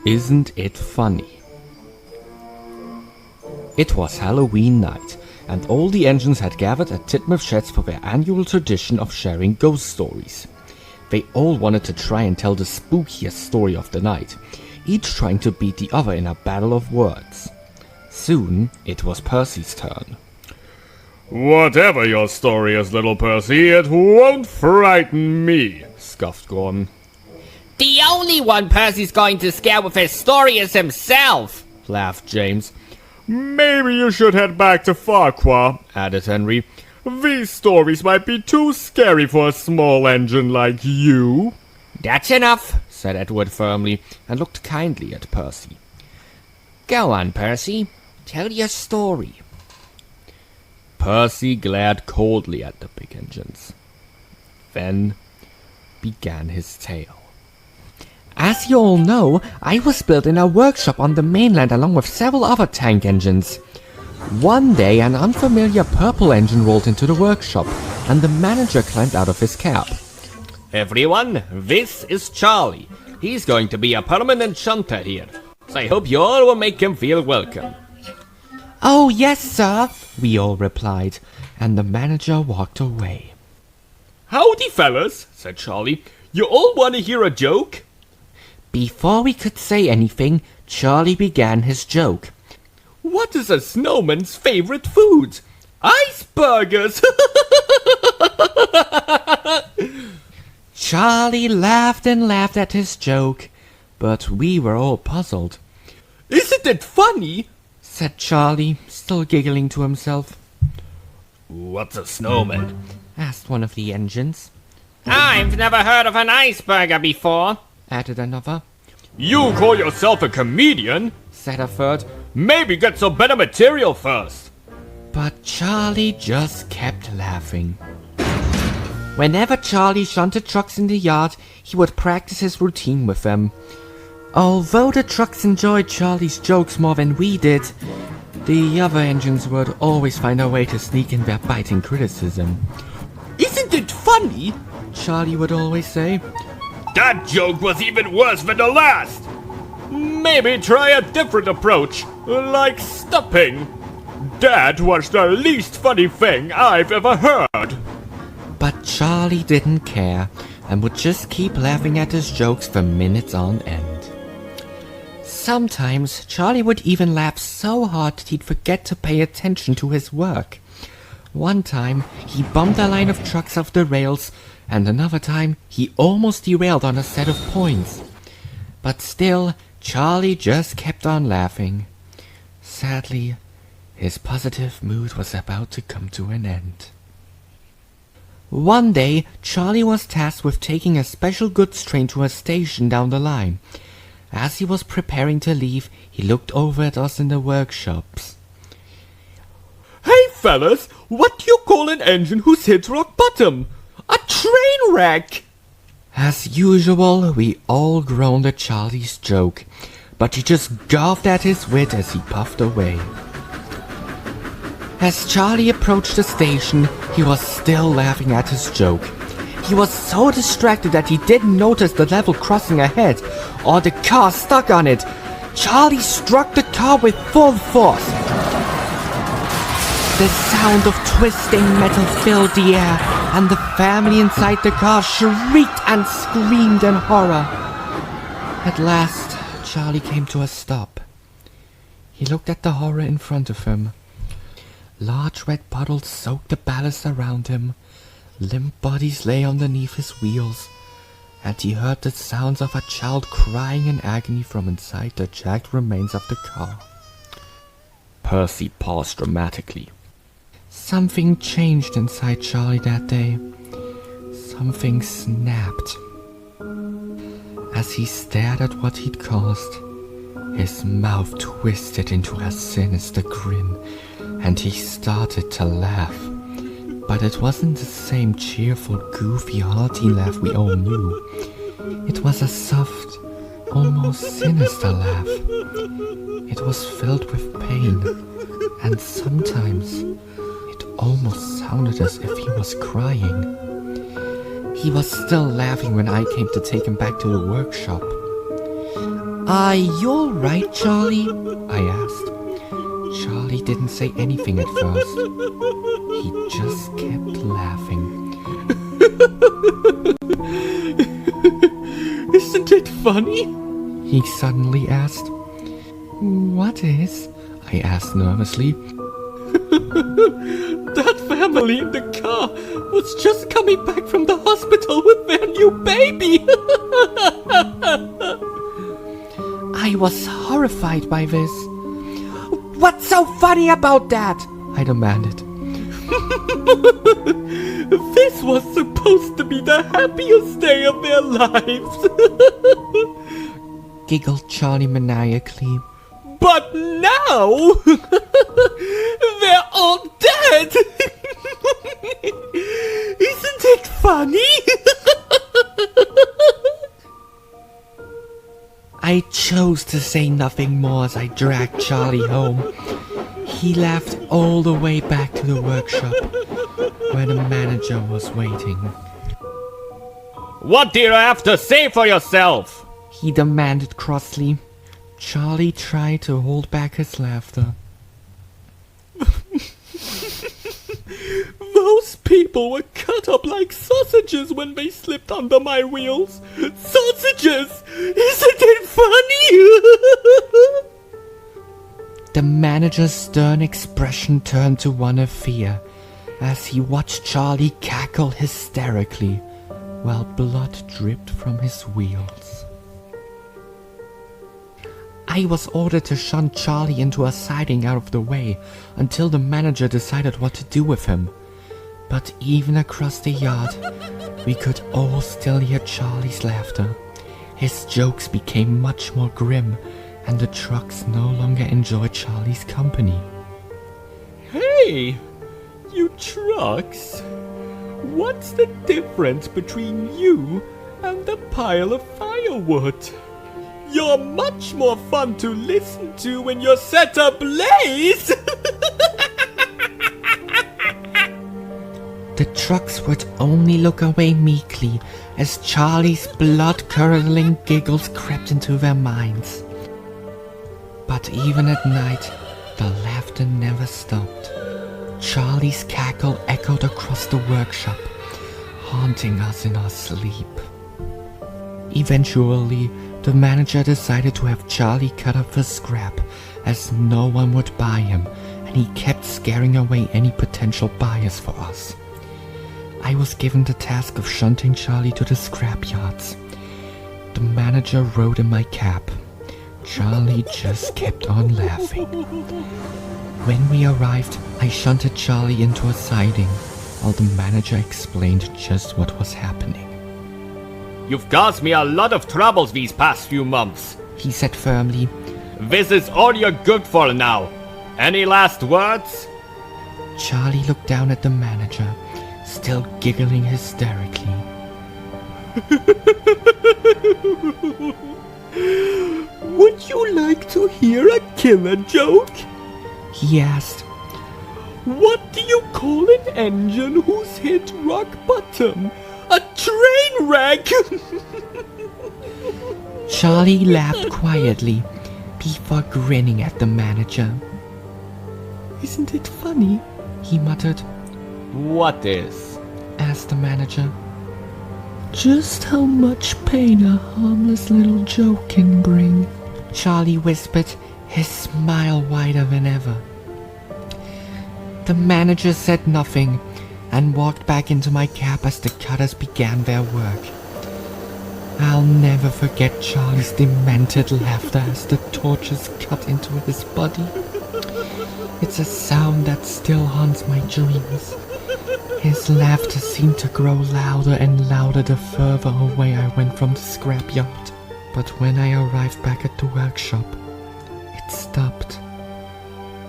Isn't it funny? It was Halloween night, and all the engines had gathered at Titmuth Sheds for their annual tradition of sharing ghost stories. They all wanted to try and tell the spookiest story of the night, each trying to beat the other in a battle of words. Soon, it was Percy's turn. "Whatever your story is, little Percy, it won't frighten me," scoffed Gordon. "The only one Percy's going to scare with his story is himself," laughed James. "Maybe you should head back to Farquhar," added Henry. "These stories might be too scary for a small engine like you." "That's enough," said Edward firmly, and looked kindly at Percy. "Go on, Percy. Tell your story." Percy glared coldly at the big engines. Then began his tale. As you all know, I was built in a workshop on the mainland along with several other tank engines. One day, an unfamiliar purple engine rolled into the workshop, and the manager climbed out of his cab. "Everyone, this is Charlie. He's going to be a permanent shunter here, so I hope you all will make him feel welcome." "Oh, yes, sir," we all replied, and the manager walked away. "Howdy, fellas," said Charlie. "You all want to hear a joke?" Before we could say anything, Charlie began his joke. "What is a snowman's favorite food? Iceburgers!" Charlie laughed and laughed at his joke, but we were all puzzled. "Isn't it funny?" said Charlie, still giggling to himself. "What's a snowman?" asked one of the engines. "I've never heard of an iceberger before," added another. "You call yourself a comedian?" said a third. "Maybe get some better material first." But Charlie just kept laughing. Whenever Charlie shunted trucks in the yard, he would practice his routine with them. Although the trucks enjoyed Charlie's jokes more than we did, the other engines would always find a way to sneak in their biting criticism. "Isn't it funny?" Charlie would always say. "That joke was even worse than the last. Maybe try a different approach, like stopping. That was the least funny thing I've ever heard." But Charlie didn't care, and would just keep laughing at his jokes for minutes on end. Sometimes Charlie would even laugh so hard that he'd forget to pay attention to his work. One time, he bumped a line of trucks off the rails, and another time, he almost derailed on a set of points. But still, Charlie just kept on laughing. Sadly, his positive mood was about to come to an end. One day, Charlie was tasked with taking a special goods train to a station down the line. As he was preparing to leave, he looked over at us in the workshops. "Hey fellas, what do you call an engine who's hit rock bottom? A train wreck!" As usual, we all groaned at Charlie's joke, but he just gulped at his wit as he puffed away. As Charlie approached the station, he was still laughing at his joke. He was so distracted that he didn't notice the level crossing ahead, or the car stuck on it. Charlie struck the car with full force. The sound of twisting metal filled the air, and the family inside the car shrieked and screamed in horror. At last, Charlie came to a stop. He looked at the horror in front of him. Large red puddles soaked the ballast around him. Limp bodies lay underneath his wheels, and he heard the sounds of a child crying in agony from inside the jagged remains of the car. Percy paused dramatically. Something changed inside Charlie that day. Something snapped. As he stared at what he'd caused, his mouth twisted into a sinister grin, and he started to laugh. But it wasn't the same cheerful, goofy, hearty laugh we all knew. It was a soft, almost sinister laugh. It was filled with pain, and sometimes it almost sounded as if he was crying. He was still laughing when I came to take him back to the workshop. Are you all right, Charlie? I asked. Charlie didn't say anything at first. He just kept laughing. Isn't it funny? He suddenly asked. What is? I asked nervously. That family in the car was just coming back from the hospital with their new baby. I was horrified by this. What's so funny about that? I demanded. This was supposed to be the happiest day of their lives. Giggled Charlie maniacally. But now, they're all dead. Isn't it funny? I chose to say nothing more as I dragged Charlie home. He laughed all the way back to the workshop, where the manager was waiting. What do you have to say for yourself? He demanded crossly. Charlie tried to hold back his laughter. Those people were cut up like sausages when they slipped under my wheels. Sausages! Isn't it funny? The manager's stern expression turned to one of fear as he watched Charlie cackle hysterically while blood dripped from his wheels. I was ordered to shunt Charlie into a siding out of the way until the manager decided what to do with him. But even across the yard, we could all still hear Charlie's laughter. His jokes became much more grim, and the trucks no longer enjoyed Charlie's company. Hey, you trucks. What's the difference between you and the pile of firewood? You're much more fun to listen to when you're set ablaze! The trucks would only look away meekly as Charlie's blood-curdling giggles crept into their minds. But even at night, the laughter never stopped. Charlie's cackle echoed across the workshop, haunting us in our sleep. Eventually, the manager decided to have Charlie cut up for scrap, as no one would buy him, and he kept scaring away any potential buyers for us. I was given the task of shunting Charlie to the scrap yards. The manager rode in my cab. Charlie just kept on laughing. When we arrived, I shunted Charlie into a siding, while the manager explained just what was happening. You've caused me a lot of troubles these past few months. He said firmly. This is all you're good for now. Any last words? Charlie looked down at the manager, still giggling hysterically. Would you like to hear a killer joke? He asked. What do you call an engine who's hit rock bottom? A train wreck! Charlie laughed quietly before grinning at the manager. Isn't it funny? He muttered. What is? Asked the manager. Just how much pain a harmless little joke can bring, Charlie whispered, his smile wider than ever. The manager said nothing and walked back into my cab as the cutters began their work. I'll never forget Charlie's demented laughter as the torches cut into his body. It's a sound that still haunts my dreams. His laughter seemed to grow louder and louder the further away I went from the scrapyard. But when I arrived back at the workshop, it stopped.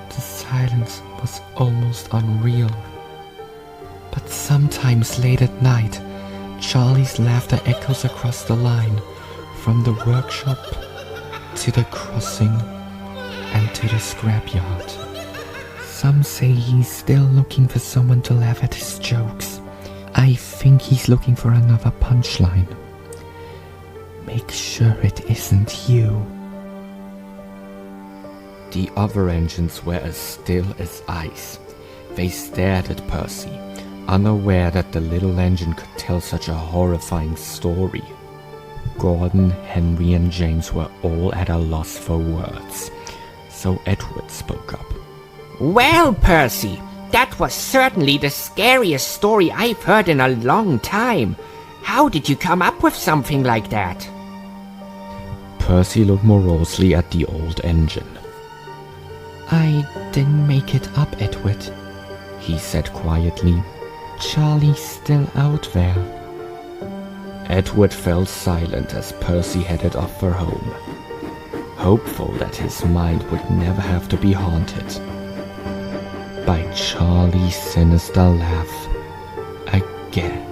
The silence was almost unreal. But sometimes late at night, Charlie's laughter echoes across the line, from the workshop to the crossing and to the scrapyard. Some say he's still looking for someone to laugh at his jokes. I think he's looking for another punchline. Make sure it isn't you. The other engines were as still as ice. They stared at Percy, unaware that the little engine could tell such a horrifying story. Gordon, Henry, and James were all at a loss for words, so Edward spoke up. Well, Percy, that was certainly the scariest story I've heard in a long time. How did you come up with something like that? Percy looked morosely at the old engine. I didn't make it up, Edward, He said quietly. Charlie's still out there. Edward fell silent as Percy headed off for home, hopeful that his mind would never have to be haunted by Charlie's sinister laugh again.